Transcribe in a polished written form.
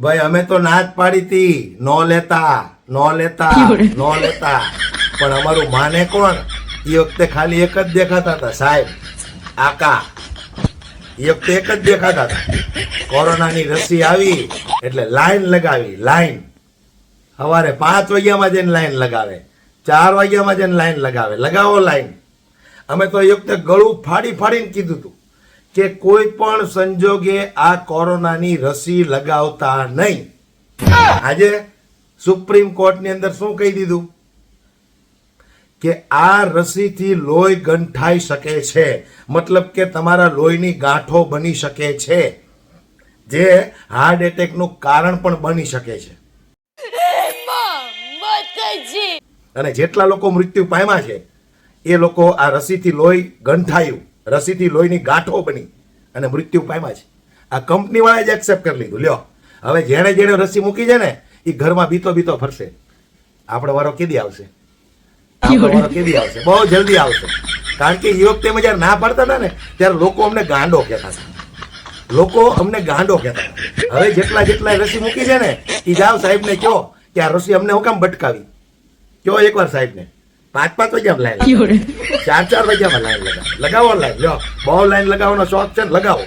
ભાઈ અમે તો ના જ પાડી હતી, નો લેતા પણ અમારું માને કોણ? એ વખતે ખાલી એક જ દેખાતા હતા સાહેબ, આકા. એ વખતે એક જ દેખાતા હતા. કોરોનાની રસી આવી એટલે લાઈન લગાવી, લાઈન. સવારે 5 વાગ્યામાં જઈને લાઈન લગાવે, 4 વાગ્યામાં જઈને લાઈન લગાવે, લગાવો લાઈન. અમે તો એ વખતે ગળું ફાડીને કીધું હતું કે કોઈ પણ સંજોગે આ કોરોનાની રસી લગાવતા નહીં. આજે સુપ્રીમ કોર્ટની અંદર શું કહી દીધું કે આ રસીથી લોહી ગંઠાઈ શકે છે, મતલબ કે તમારા લોહીની ગાંઠો બની શકે છે, જે હાર્ટ એટેકનું કારણ પણ બની શકે છે. અને જેટલા લોકો મૃત્યુ પામ્યા છે એ લોકો આ રસીથી લોહી ગંઠાયું, રસીથી લોહીની ગાંઠો બની અને મૃત્યુ પામ્યા છે. આ કંપની વાળાએ જ એક્સેપ્ટ કરી લીધું. લ્યો, હવે જેણે રસી મૂકી છે ને એ ઘરમાં બીતો ફરશે. આપણો વારો કેદી આવશે? બહુ જલ્દી આવશે. કારણ કે એ વખતે અમે જયારે ના પાડતા હતા ને ત્યારે લોકો અમને ગાંડો કહેતા હતા. હવે જેટલા રસી મૂકી છે ને એ જાવ સાહેબને કહો કે આ રસી અમને હું કામ ભટકાવી. કહો એકવાર સાહેબને. 5 વાગ્યામાં લાઈન, 4 વાગ્યામાં લાઈન લગાવો લાઈન. લ્યો, બહુ લાઈન લગાવવાનો શોખ છે ને લગાવો.